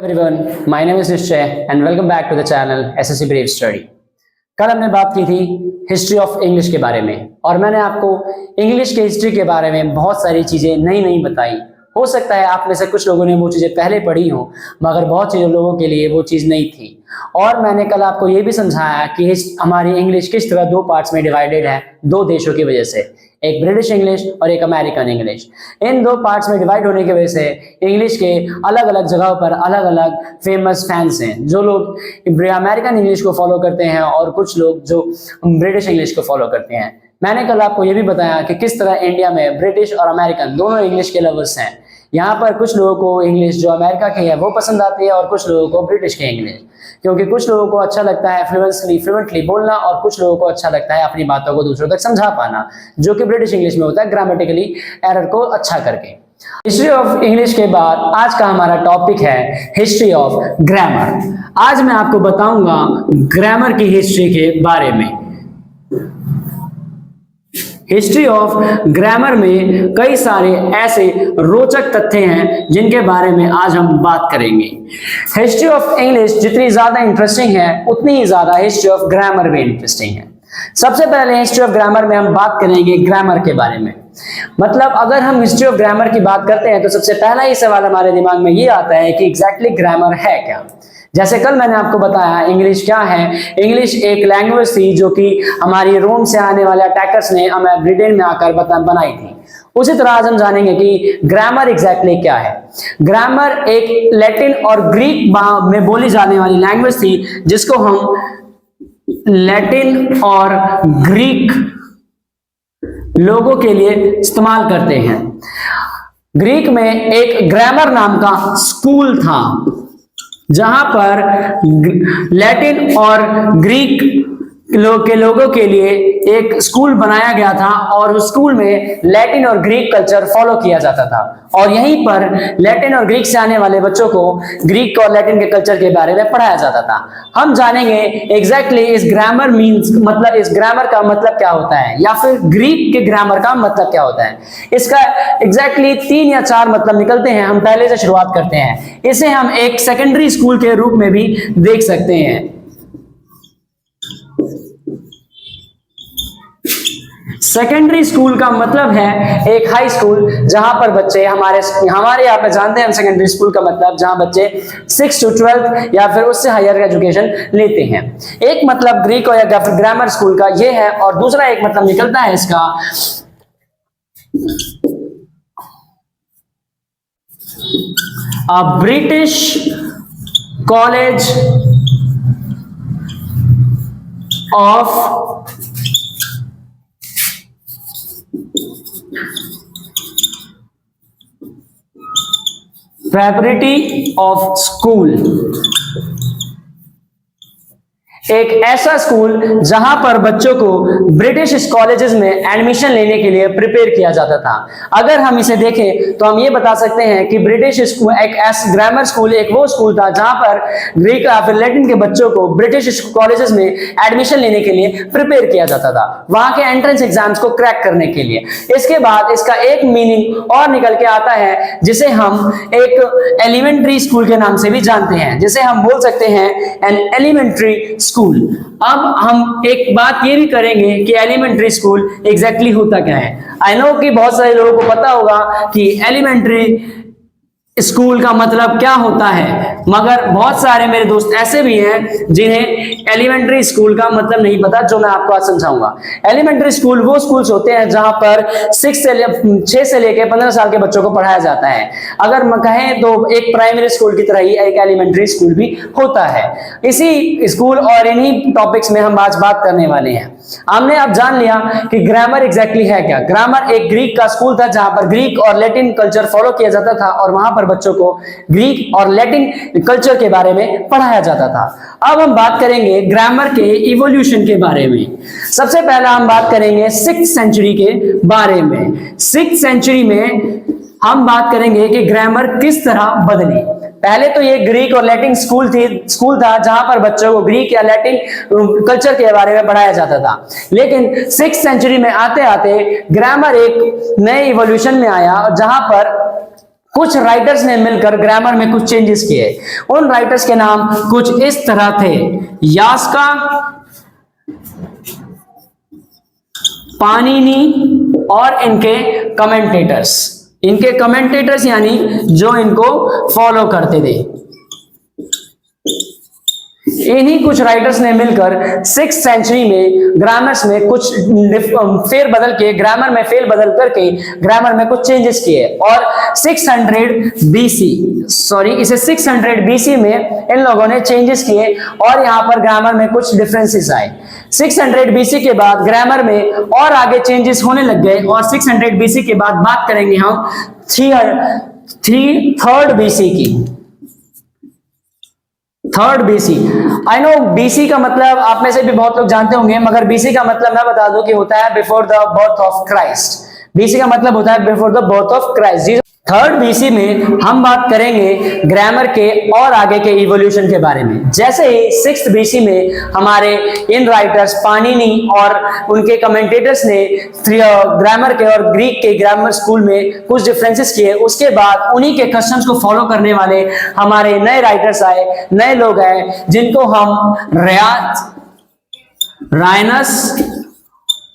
Everyone, my name is Nishchay and welcome back to the channel SSC brave study. कल हमने बात की थी हिस्ट्री ऑफ इंग्लिश के बारे में और मैंने आपको इंग्लिश के हिस्ट्री के बारे में बहुत सारी चीजें नई बताई। हो सकता है आप में से कुछ लोगों ने वो चीजें पहले पढ़ी हो, मगर बहुत से लोगों के लिए वो चीज नहीं थी। और मैंने कल आपको ये भी समझाया कि हमारी इंग्लिश किस तरह दो पार्ट्स में डिवाइडेड है, दो देशों की वजह से, एक ब्रिटिश इंग्लिश और एक अमेरिकन इंग्लिश। इन दो पार्ट्स में डिवाइड होने की वजह से इंग्लिश के अलग अलग जगहों पर अलग अलग फेमस फैंस हैं, जो लोग अमेरिकन इंग्लिश को फॉलो करते हैं और कुछ लोग जो ब्रिटिश इंग्लिश को फॉलो करते हैं। मैंने कल आपको ये भी बताया कि किस तरह इंडिया में ब्रिटिश और अमेरिकन दोनों इंग्लिश के लवर्स हैं। यहाँ पर कुछ लोगों को इंग्लिश जो अमेरिका की है वो पसंद आती है और कुछ लोगों को ब्रिटिश की इंग्लिश, क्योंकि कुछ लोगों को अच्छा लगता है फ्लुएंटली बोलना और कुछ लोगों को अच्छा लगता है अपनी बातों को दूसरों तक समझा पाना, जो कि ब्रिटिश इंग्लिश में होता है ग्रामेटिकली एरर को अच्छा करके। हिस्ट्री ऑफ इंग्लिश के बाद आज का हमारा टॉपिक है हिस्ट्री ऑफ ग्रामर। आज मैं आपको बताऊंगा ग्रामर की हिस्ट्री के बारे में। हिस्ट्री ऑफ ग्रामर में कई सारे ऐसे रोचक तथ्य हैं जिनके बारे में आज हम बात करेंगे। हिस्ट्री ऑफ इंग्लिश जितनी ज्यादा इंटरेस्टिंग है उतनी ही ज्यादा हिस्ट्री ऑफ ग्रामर भी इंटरेस्टिंग है। सबसे पहले हिस्ट्री ऑफ ग्रामर में हम बात करेंगे ग्रामर के बारे में। मतलब अगर हम हिस्ट्री ऑफ ग्रामर की बात करते हैं तो सबसे पहला ही सवाल हमारे दिमाग में ये आता है कि एग्जैक्टली ग्रामर है क्या। जैसे कल मैंने आपको बताया इंग्लिश क्या है। इंग्लिश एक लैंग्वेज थी जो कि हमारी रोम से आने वाले अटैकर्स ने हमें ब्रिटेन में आकर बनाई थी। उसी तरह आज हम जानेंगे कि ग्रामर एग्जैक्टली क्या है। ग्रामर एक लैटिन और ग्रीक में बोली जाने वाली लैंग्वेज थी, जिसको हम लैटिन और ग्रीक लोगों के लिए इस्तेमाल करते हैं। ग्रीक में एक ग्रामर नाम का स्कूल था, जहां पर लैटिन और ग्रीक के लोगों के लिए एक स्कूल बनाया गया था और उस स्कूल में लैटिन और ग्रीक कल्चर फॉलो किया जाता था। और यहीं पर लैटिन और ग्रीक से आने वाले बच्चों को ग्रीक और लैटिन के कल्चर के बारे में पढ़ाया जाता था। हम जानेंगे एग्जैक्टली इस ग्रामर मीन्स मतलब इस ग्रामर का मतलब क्या होता है, या फिर ग्रीक के ग्रामर का मतलब क्या होता है। इसका एग्जैक्टली 3 या 4 मतलब निकलते हैं। हम पहले से शुरुआत करते हैं। इसे हम एक सेकेंडरी स्कूल के रूप में भी देख सकते हैं। सेकेंडरी स्कूल का मतलब है एक हाई स्कूल, जहां पर बच्चे हमारे यहाँ पे जानते हैं हम सेकेंडरी स्कूल का मतलब जहां बच्चे 6 to 12 या फिर उससे हायर एजुकेशन लेते हैं। एक मतलब ग्रीक और या फिर ग्रामर स्कूल का ये है, और दूसरा एक मतलब निकलता है इसका British college of preparatory of school। एक ऐसा स्कूल जहां पर बच्चों को ब्रिटिश कॉलेजेस में एडमिशन लेने के लिए प्रिपेयर किया जाता था। अगर हम इसे देखें तो हम ये बता सकते हैं कि ब्रिटिश स्कूल एक ग्रामर स्कूल एक वो स्कूल था जहां पर ग्रीक या फिर लैटिन के बच्चों को ब्रिटिश कॉलेजेस में एडमिशन लेने के लिए प्रिपेयर किया जाता था, वहां के एंट्रेंस एग्जाम्स को क्रैक करने के लिए। इसके बाद इसका एक मीनिंग और निकल के आता है, जिसे हम एक एलिमेंट्री स्कूल के नाम से भी जानते हैं, जिसे हम बोल सकते हैं एन एलिमेंट्री स्कूल। अब हम एक बात ये भी करेंगे कि एलिमेंट्री स्कूल एग्जैक्टली होता क्या है। आई नो कि बहुत सारे लोगों को पता होगा कि एलिमेंट्री स्कूल का मतलब क्या होता है, मगर बहुत सारे मेरे दोस्त ऐसे भी हैं जिन्हें एलिमेंट्री स्कूल का मतलब नहीं पता, जो मैं आपको आज समझाऊंगा। एलिमेंट्री स्कूल वो स्कूल्स होते हैं जहां पर 6 से लेकर 15 साल के बच्चों को पढ़ाया जाता है। अगर मैं कहें तो एक प्राइमरी स्कूल की तरह ही एक एलिमेंट्री स्कूल भी होता है। इसी स्कूल और इन्हीं टॉपिक्स में हम आज बात करने वाले हैं। हमने अब जान लिया कि ग्रामर एग्जैक्टली है क्या। ग्रामर एक ग्रीक का स्कूल था जहां पर ग्रीक और लैटिन कल्चर फॉलो किया जाता था और वहां पर बच्चों को ग्रीक और लैटिन कल्चर के बारे में पढ़ाया जाता था। अब हम बात करेंगे ग्रामर के इवोल्यूशन के बारे में। सबसे पहला हम बात करेंगे 6th सेंचुरी के बारे में। 6th सेंचुरी में हम बात करेंगे कि ग्रामर किस तरह बदली। पहले तो ये ग्रीक और लैटिन स्कूल था जहां पर बच्चों को ग्रीक या लैटिन कल्चर के बारे में पढ़ाया जाता था। लेकिन 6th सेंचुरी में आते आते ग्रामर एक नए इवोल्यूशन में आया, जहां पर कुछ राइटर्स ने मिलकर ग्रामर में कुछ चेंजेस किए। उन राइटर्स के नाम कुछ इस तरह थे: यास्का, पाणिनि और इनके कमेंटेटर्स। इनके कमेंटेटर्स यानी जो इनको फॉलो करते थे। इन्हीं कुछ राइटर्स ने मिलकर 6th सेंचुरी में ग्रामर्स में कुछ फेर बदल के ग्रामर में फेर बदल करके ग्रामर में कुछ चेंजेस किए और 600 बीसी इसे 600 बीसी में इन लोगों ने चेंजेस किए और यहाँ पर ग्रामर में कुछ डिफरेंसेस आए। 600 बीसी के बाद ग्रामर में और आगे चेंजेस होने लग गए और 600 बीसी के बाद बात करेंगे हम 3rd बीसी की। 3rd BC. I know BC का मतलब आप में से भी बहुत लोग जानते होंगे, मगर बीसी का मतलब मैं बता दूं कि होता है before the birth of Christ. BC का मतलब होता है before the birth of Christ. 3rd BC में हम बात करेंगे ग्रामर के और आगे के इवोल्यूशन के बारे में। जैसे ही 6th बीसी में हमारे इन राइटर्स पाणिनि और उनके कमेंटेटर्स ने ग्रामर के और ग्रीक के ग्रामर स्कूल में कुछ डिफरेंसेस किए, उसके बाद उन्हीं के कस्टम्स को फॉलो करने वाले हमारे नए राइटर्स आए, नए लोग आए, जिनको हम रायनस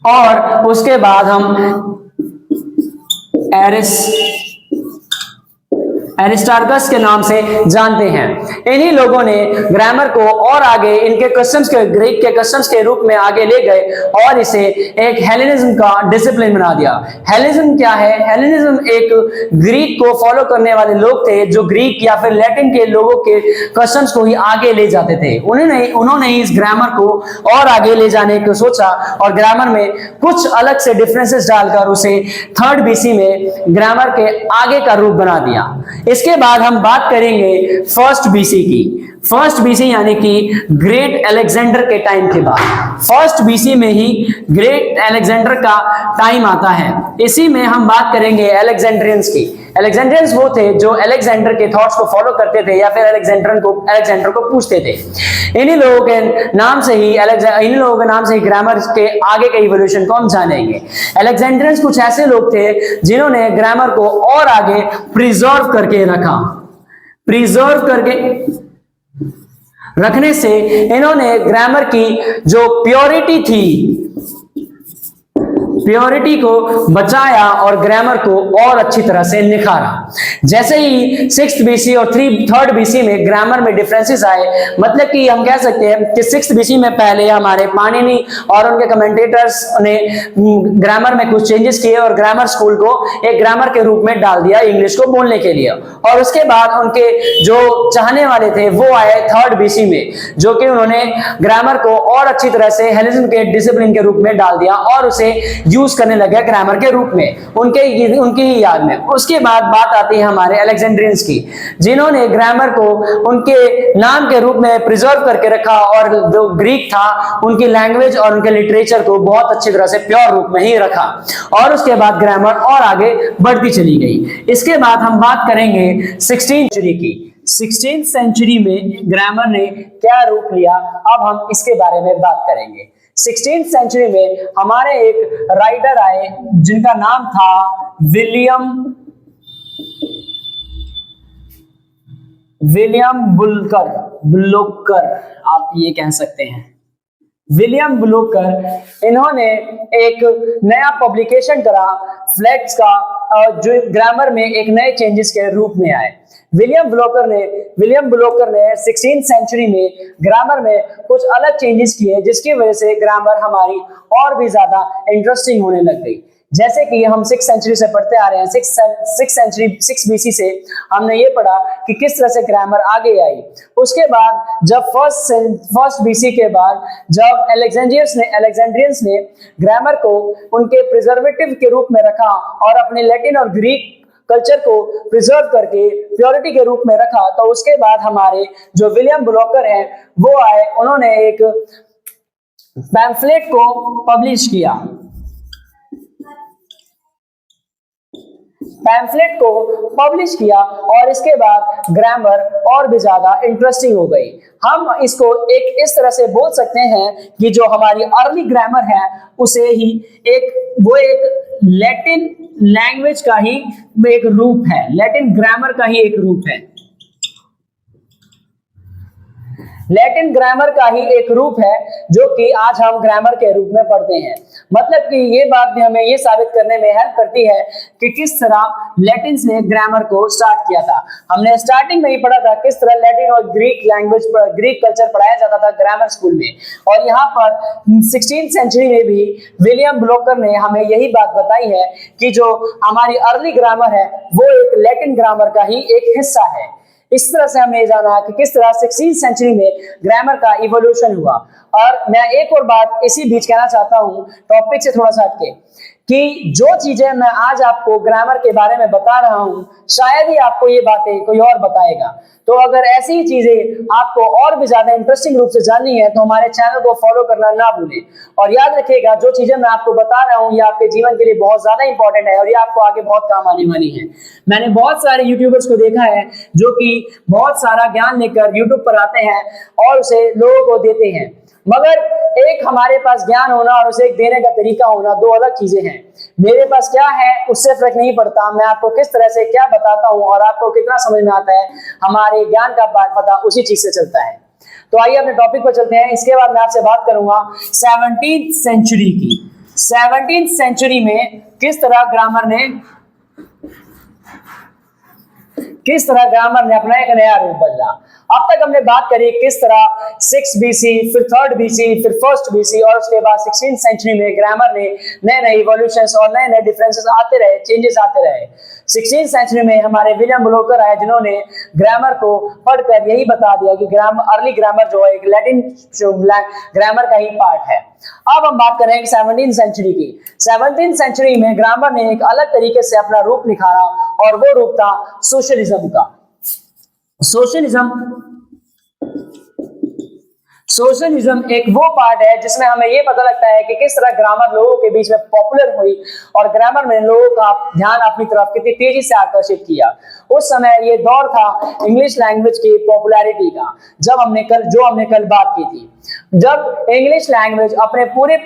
और उसके बाद हम एरिस्टार्कस के नाम से जानते हैं। इन्हीं लोगों ने ग्रामर को और आगे इनके कस्टम्स के ग्रीक के कस्टम्स के रूप में आगे ले गए और इसे एक हेलेनिज्म का डिसिप्लिन बना दिया। हेलेनिज्म क्या है? हेलेनिज्म एक ग्रीक को फॉलो करने वाले लोग थे जो ग्रीक या फिर लैटिन के लोगों के कस्टम्स को ही आगे ले जाते थे। उन्होंने इस ग्रामर को और आगे ले जाने को सोचा और ग्रामर में कुछ अलग से डिफरेंसेस डालकर उसे 3rd बीसी में ग्रामर के आगे का रूप बना दिया। इसके बाद हम बात करेंगे 1st बीसी की। 1st बीसी यानी कि ग्रेट अलेक्जेंडर के टाइम के बाद। 1st बीसी में ही ग्रेट अलेक्जेंडर का टाइम आता है। इसी में हम बात करेंगे अलेक्जेंड्रियंस की। अलेक्जेंड्रियंस वो थे जो अलेक्जेंडर के थॉट्स को फॉलो करते थे या फिर अलेक्जेंडर को पूछते थे। इन्हीं लोगों के नाम से ही ग्रामर के आगे के इवोल्यूशन को हम जानेंगे। अलेक्जेंड्रियंस कुछ ऐसे लोग थे जिन्होंने ग्रामर को और आगे प्रिजर्व करके रखा। प्रिजर्व करके रखने से इन्होंने ग्रामर की जो प्योरिटी को बचाया और ग्रामर को और अच्छी तरह से निखारा। जैसे ही 6th बीसी और 3rd बीसी में ग्रामर में डिफरेंसेस आए, मतलब कि हम कह सकते हैं कि 6th बीसी में पहले हमारे पाणिनि और उनके कमेंटेटर्स ने ग्रामर में कुछ चेंजेस किए और ग्रामर स्कूल को एक ग्रामर के रूप में डाल दिया इंग्लिश को बोलने के लिए। और उसके बाद उनके जो चाहने वाले थे वो आए 3rd बीसी में, जो कि उन्होंने ग्रामर को और अच्छी तरह से हेलेनिज्म के डिसिप्लिन के रूप में डाल दिया और उसे यूज करने लगे ग्रामर के रूप में उनकी ही याद में। उसके बाद बात आती है हमारे अलेक्जेंड्रियंस की, जिन्होंने ग्रामर को उनके नाम के रूप में प्रिजर्व करके रखा और जो ग्रीक था उनकी लैंग्वेज और उनके लिटरेचर को बहुत अच्छी तरह से प्योर रूप में ही रखा और उसके बाद ग्रामर और आगे बढ़ती चली गई। इसके बाद हम बात करेंगे 16th सेंचुरी की। 16th सेंचुरी में ग्रामर ने क्या रूप लिया, अब हम इसके बारे में बात करेंगे। 16th सेंचुरी में हमारे एक राइटर आए जिनका नाम था विलियम बुलोकर, आप ये कह सकते हैं। विलियम बुलोकर, इन्होंने एक नया पब्लिकेशन करा फ्लेक्स का, जो ग्रामर में एक नए चेंजेस के रूप में आए। विलियम बुलोकर ने 16th सेंचुरी में ग्रामर में कुछ अलग चेंजेस किए, जिसकी वजह से ग्रामर हमारी और भी ज्यादा इंटरेस्टिंग होने लग गई। जैसे कि हम 6th सेंचुरी से पढ़ते आ रहे हैं, 6 बीसी से हमने ये पढ़ा कि किस तरह से ग्रामर आगे आई। उसके बाद जब फर्स्ट बीसी के बाद जब अलेक्जेंड्रियंस ने ग्रामर को उनके प्रिजर्वेटिव के रूप में रखा और अपने लैटिन और ग्रीक कल्चर को प्रिजर्व करके प्योरिटी के रूप में रखा, तो उसके बाद हमारे जो विलियम बुलोकर हैं वो आए, उन्होंने एक पैम्फलेट को पब्लिश किया। पैम्फलेट को पब्लिश किया और इसके बाद ग्रामर और भी ज्यादा इंटरेस्टिंग हो गई। हम इसको एक इस तरह से बोल सकते हैं कि जो हमारी अर्ली ग्रामर है उसे ही एक लैटिन लैंग्वेज का ही एक रूप है, लैटिन ग्रामर का ही एक रूप है, लैटिन ग्रामर का ही एक रूप है जो कि आज हम ग्रामर के रूप में पढ़ते हैं। मतलब कि ये बात भी हमें ये साबित करने में हेल्प करती है कि किस तरह लैटिन ने ग्रामर को स्टार्ट किया था। हमने स्टार्टिंग में ही पढ़ा था किस तरह लैटिन और ग्रीक लैंग्वेज ग्रीक कल्चर पढ़ाया जाता था ग्रामर स्कूल में, और यहाँ पर 16th सेंचुरी में भी विलियम ब्लोकर ने हमें यही बात बताई है कि जो हमारी अर्ली ग्रामर है वो एक लैटिन ग्रामर का ही एक हिस्सा है। इस तरह से हमने जाना कि किस तरह 16th सेंचुरी में ग्रामर का इवोल्यूशन हुआ। और मैं एक और बात इसी बीच कहना चाहता हूं टॉपिक से थोड़ा सा हटके कि जो चीजें मैं आज आपको ग्रामर के बारे में बता रहा हूं शायद ही आपको ये बातें कोई और बताएगा। तो अगर ऐसी ही चीजें आपको और भी ज्यादा इंटरेस्टिंग रूप से जाननी है तो हमारे चैनल को फॉलो करना ना भूलें। और याद रखिएगा जो चीजें मैं आपको बता रहा हूं ये आपके जीवन के लिए बहुत ज्यादा इंपॉर्टेंट है और ये आपको आगे बहुत काम आने वाली है। मैंने बहुत सारे यूट्यूबर्स को देखा है जो कि बहुत सारा ज्ञान लेकर यूट्यूब पर आते हैं और उसे लोगों को देते हैं, मगर एक हमारे पास ज्ञान होना और उसे एक देने का तरीका होना दो अलग चीजें हैं। मेरे पास क्या है उससे फर्क नहीं पड़ता, मैं आपको किस तरह से क्या बताता हूं और आपको कितना समझ में आता है, हमारे ज्ञान का पता उसी चीज से चलता है। तो आइए अपने टॉपिक पर चलते हैं। इसके बाद मैं आपसे बात करूंगा 17th सेंचुरी की। 17th सेंचुरी में किस तरह ग्रामर ने अपना एक नया रूप बदला। अब तक हमने बात करी किस तरह 6 BC, फिर 3rd BC, फिर 1st BC और उसके बाद 16th सेंचुरी में ग्रामर ने नए नए इवोल्यूशंस और नए नए डिफरेंसेस आते रहे, चेंजेस आते रहे। 16th सेंचुरी में हमारे विलियम ब्लोकर आए जिन्होंने ग्रामर को पढ़कर यही बता दिया कि अर्ली ग्रामर जो है एक लैटिन ग्रामर का ही पार्ट है। अब हम बात करेंगे 17th सेंचुरी की। 17th सेंचुरी में ग्रामर ने एक अलग तरीके से अपना रूप निखारा और वो रूप था सोशलिज्म का। सोशलिज्म एक वो पार्ट है जिसमें हमें ये पता लगता है कि किस तरह ग्रामर लोगों के बीच में पॉपुलर हुई और ग्रामर ने लोगों का ध्यान अपनी तरफ कितनी तेजी से आकर्षित किया। उस समय ये दौर था इंग्लिश लैंग्वेज की पॉपुलैरिटी का, जो हमने कल बात की थी। जब इंग्लिश लैंग्वेज अपने पूरे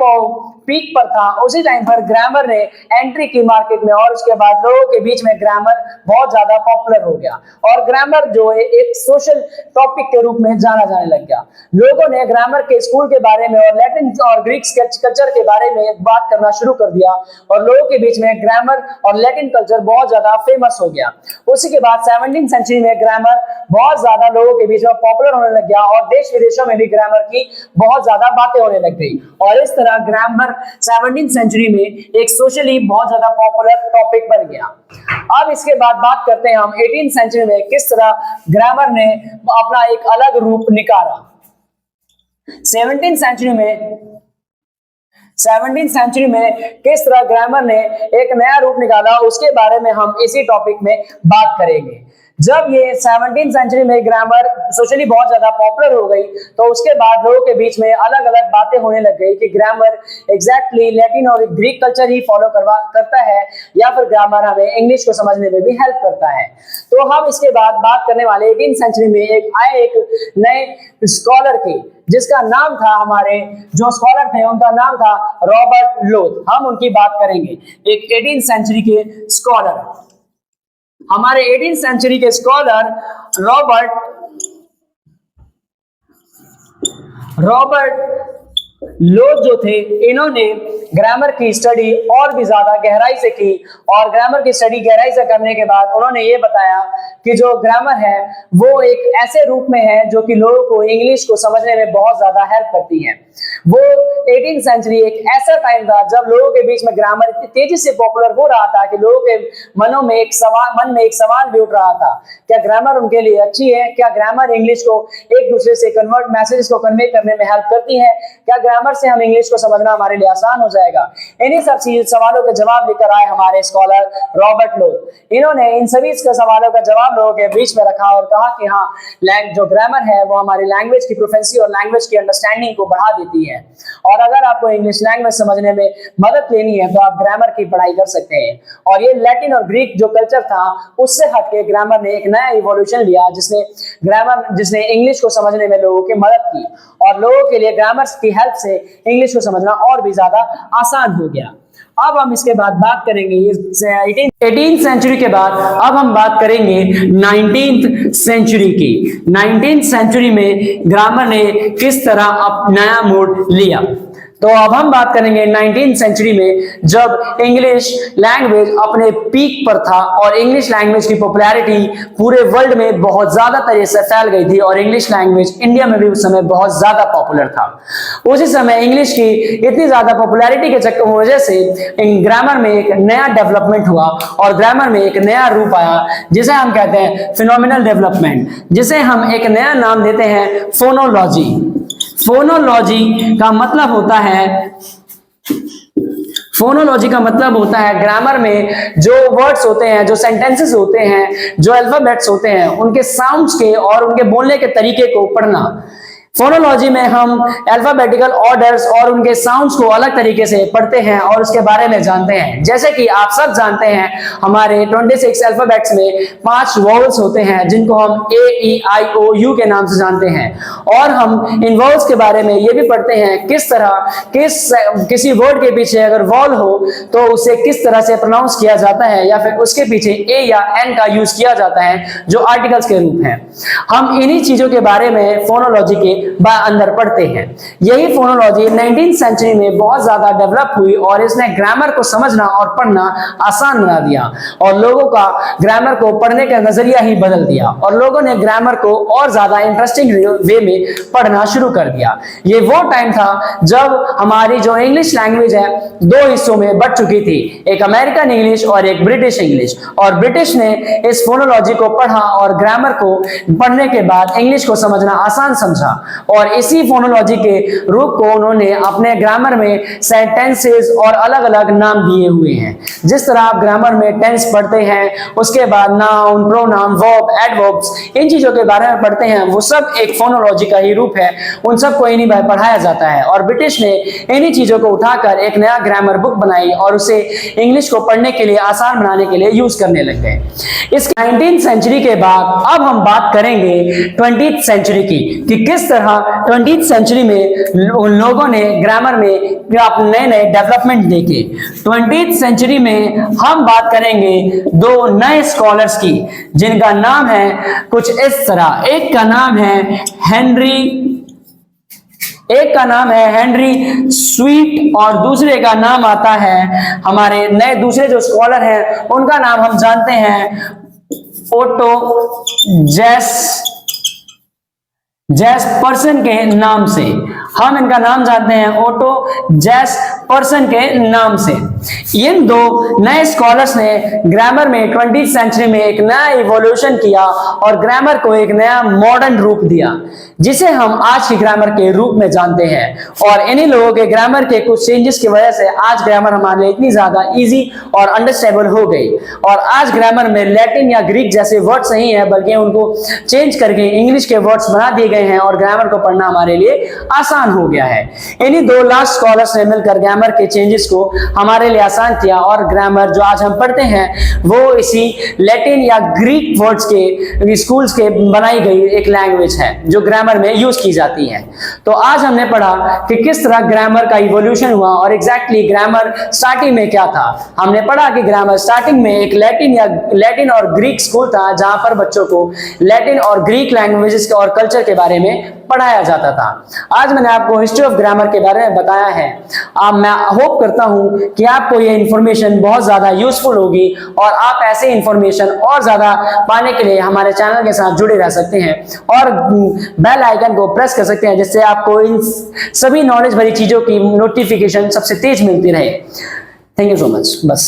पीक पर था उसी टाइम पर ग्रामर ने एंट्री की मार्केट में और उसके बाद लोगों के बीच में ग्रामर बहुत ज्यादा पॉपुलर हो गया और ग्रामर जो है एक सोशल टॉपिक के रूप में जाना जाने लग गया। लोगों ने ग्रामर के स्कूल के बारे में और लैटिन और ग्रीक कल्चर के बारे में बात करना शुरू कर दिया और लोगों के बीच में ग्रामर और लैटिन कल्चर बहुत ज्यादा फेमस हो गया। उसी के बाद 17th सेंचुरी में ग्रामर बहुत ज्यादा लोगों के बीच में पॉपुलर होने लग गया और देश विदेशों में भी ग्रामर की बहुत ज्यादा बातें होने लग गई और इस तरह ग्रामर 17th सेंचुरी में एक सोशली बहुत ज्यादा पॉपुलर टॉपिक बन गया। अब इसके बाद बात करते हैं हम 18th सेंचुरी में किस तरह ग्रामर ने अपना एक अलग रूप निकाला। 17th सेंचुरी में किस तरह ग्रामर ने एक नया रूप निकाला उसके बारे में हम इसी टॉपिक में बात करेंगे। जब ये 17th सेंचुरी में ग्रामर सोशली बहुत ज्यादा पॉपुलर हो गई तो उसके बाद लोगों के बीच में अलग अलग बातें होने लग गई कि ग्रामर एग्जैक्टली लैटिन और ग्रीक कल्चर ही फॉलो करता है या फिर ग्रामर हमें इंग्लिश को समझने में भी हेल्प करता है। तो हम इसके बाद बात करने वाले 18th सेंचुरी में एक नए स्कॉलर की जिसका नाम था, हमारे जो स्कॉलर थे उनका नाम था रॉबर्ट लोथ। हम उनकी बात करेंगे। एक 18th सेंचुरी के स्कॉलर, हमारे 18th सेंचुरी के स्कॉलर रॉबर्ट लोथ जो थे, इन्होंने ग्रामर की स्टडी और भी ज्यादा गहराई से की और ग्रामर की स्टडी गहराई से करने के बाद उन्होंने ये बताया कि जो ग्रामर है वो एक ऐसे रूप में है जो कि लोगों को इंग्लिश को समझने में बहुत ज्यादा हेल्प करती है। वो 18th सेंचुरी एक ऐसा टाइम था जब लोगों के बीच में ग्रामर इतनी तेजी से पॉपुलर हो रहा था कि लोगों के मन में एक सवाल भी उठ रहा था, क्या ग्रामर उनके लिए अच्छी है? क्या ग्रामर इंग्लिश को एक दूसरे से मैसेजेस को कन्वे करने में हेल्प करती है? क्या ग्रामर से हम इंग्लिश को समझना हमारे लिए आसान हो जाएगा। इन्हीं सब सवालों के जवाब लेकर आए हमारे स्कॉलर रॉबर्ट लोग। इन्होंने इन सभी सवालों का जवाब लोगों के बीच में रखा और कहा कि हाँ, जो ग्रामर है वो हमारी लैंग्वेज की प्रोफेंसी और लैंग्वेज की अंडरस्टैंडिंग को बढ़ा देती है, और अगर आपको इंग्लिश लैंग्वेज समझने में मदद लेनी है तो आप ग्रामर की पढ़ाई कर सकते हैं। और ये लैटिन और ग्रीक जो कल्चर था उससे हटके ग्रामर ने एक नया इवोल्यूशन लिया, जिसने इंग्लिश को समझने में लोगों की मदद की, और लोगों के लिए ग्रामर की हेल्प से इंग्लिश को समझना और भी ज्यादा आसान हो गया। अब हम इसके बाद बात करेंगे 18th सेंचुरी के बाद अब हम बात करेंगे 19th सेंचुरी की। 19th सेंचुरी में ग्रामर ने किस तरह अब नया मोड़ लिया। तो अब हम बात करेंगे 19th सेंचुरी में, जब इंग्लिश लैंग्वेज अपने पीक पर था और इंग्लिश लैंग्वेज की पॉपुलैरिटी पूरे वर्ल्ड में बहुत ज्यादा तरह से फैल गई थी, और इंग्लिश लैंग्वेज इंडिया में भी उस समय बहुत ज्यादा पॉपुलर था। उसी समय इंग्लिश की इतनी ज्यादा पॉपुलैरिटी के चक्कर वजह से ग्रामर में एक नया डेवलपमेंट हुआ, और ग्रामर में एक नया रूप आया जिसे हम कहते हैं फिनोमिनल डेवलपमेंट, जिसे हम एक नया नाम देते हैं फोनोलॉजी। फोनोलॉजी का मतलब होता है ग्रामर में जो वर्ड्स होते हैं, जो सेंटेंसेस होते हैं, जो अल्फाबेट्स होते हैं, उनके साउंड्स के और उनके बोलने के तरीके को पढ़ना। फोनोलॉजी में हम अल्फाबेटिकल ऑर्डर्स और उनके साउंड्स को अलग तरीके से पढ़ते हैं और उसके बारे में जानते हैं। जैसे कि आप सब जानते हैं हमारे 26 अल्फाबेट्स में 5 वॉवल्स होते हैं जिनको हम A-E-I-O-U के नाम से जानते हैं, और हम इन वॉवल्स के बारे में ये भी पढ़ते हैं किस तरह किसी वर्ड के पीछे अगर वॉल हो तो उसे किस तरह से प्रोनाउंस किया जाता है, या फिर उसके पीछे A या N का यूज किया जाता है जो आर्टिकल्स के रूप हैं। हम इन्हीं चीजों के बारे में फोनोलॉजी के अंदर पढ़ते हैं। यही फोनोलॉजी 19th सेंचुरी में बहुत ज्यादा डेवलप हुई और इसने ग्रामर को समझना और पढ़ना आसान बना दिया, और लोगों का ग्रामर को पढ़ने का नजरिया ही बदल दिया, और लोगों ने ग्रामर को और ज्यादा इंटरेस्टिंग वे में पढ़ना शुरू कर दिया। ये वो टाइम था जब हमारी जो इंग्लिश लैंग्वेज है 2 हिस्सों में बट चुकी थी, एक अमेरिकन इंग्लिश और एक ब्रिटिश इंग्लिश, और ब्रिटिश ने इस फोनोलॉजी को पढ़ा और ग्रामर को पढ़ने के बाद इंग्लिश को समझना आसान समझा, और इसी फोनोलॉजी के रूप को उन्होंने अपने ग्रामर में सेंटेंसेस और अलग अलग नाम दिए हुए हैं। जिस तरह आप ग्रामर में टेंस पढ़ते हैं, उसके बाद नाउन, प्रोनाउन, वर्ब, एडवर्ब्स, इन चीजों के बारे में पढ़ते हैं, वो सब एक फोनोलॉजी का ही रूप है। उन सबको इन्हीं में पढ़ाया जाता है, और ब्रिटिश ने इन्हीं चीजों को उठाकर एक नया ग्रामर बुक बनाई और उसे इंग्लिश को पढ़ने के लिए आसान बनाने के लिए यूज करने लग गए। इस 19th सेंचुरी के बाद अब हम बात करेंगे 20th सेंचुरी की, कि किस तरह 20th सेंचुरी में उन लोगों ने ग्रामर में नए नए डेवलपमेंट देखे। 20th सेंचुरी में हम बात करेंगे 2 नए स्कॉलर्स की, जिनका नाम है कुछ इस तरह। एक का नाम है हेनरी स्वीट, और दूसरे का नाम आता है, हमारे नए दूसरे जो स्कॉलर हैं उनका नाम हम जानते हैं ओटो जैसपर्सन के नाम से। हम इनका नाम जानते हैं ओटो जैसपर्सन के नाम से। इन 2 नए स्कॉलर्स ने ग्रामर में 20th सेंचुरी में एक नया इवोल्यूशन किया और ग्रामर को एक नया मॉडर्न रूप दिया, जिसे हम आज की ग्रामर के रूप में जानते हैं। और इन्हीं लोगों के ग्रामर के कुछ चेंजेस की वजह से आज ग्रामर हमारे लिए इतनी ज्यादा इजी और अंडरस्टैंडेबल हो गई, और आज ग्रामर में लैटिन या ग्रीक जैसे वर्ड्स नहीं है, बल्कि उनको चेंज करके इंग्लिश के वर्ड्स बना दिए गए हैं, और ग्रामर को पढ़ना हमारे लिए आसान हो गया है। इन्हीं 2 लास्ट स्कॉलर्स ने मिलकर ग्रामर के चेंजेस को हमारे लिए आसान किया, और ग्रामर जो आज हम पढ़ते हैं वो इसी लैटिन या ग्रीक वर्ड्स के स्कूल्स के बनाई गई एक लैंग्वेज है जो ग्रामर में यूज की जाती है। तो आज हमने पढ़ा कि किस तरह ग्रामर का इवोल्यूशन हुआ, और एग्जैक्टली ग्रामर स्टार्टिंग में क्या था। हमने पढ़ा कि ग्रामर स्टार्टिंग में एक लैटिन और ग्रीक स्कूल था, जहां पर बच्चों को लैटिन और ग्रीक लैंग्वेजेस और कल्चर के बारे में पढ़ाया जाता था। आज मैंने आपको हिस्ट्री ऑफ ग्रामर के बारे में बताया है। मैं होप करता हूं कि आपको ये इंफॉर्मेशन बहुत ज्यादा यूजफुल होगी, और आप ऐसे इंफॉर्मेशन और ज्यादा पाने के लिए हमारे चैनल के साथ जुड़े रह सकते हैं, और बेल आइकन को प्रेस कर सकते हैं, जिससे आपको इन सभी नॉलेज भरी चीजों की नोटिफिकेशन सबसे तेज मिलती रहे। Thank you so much. बस।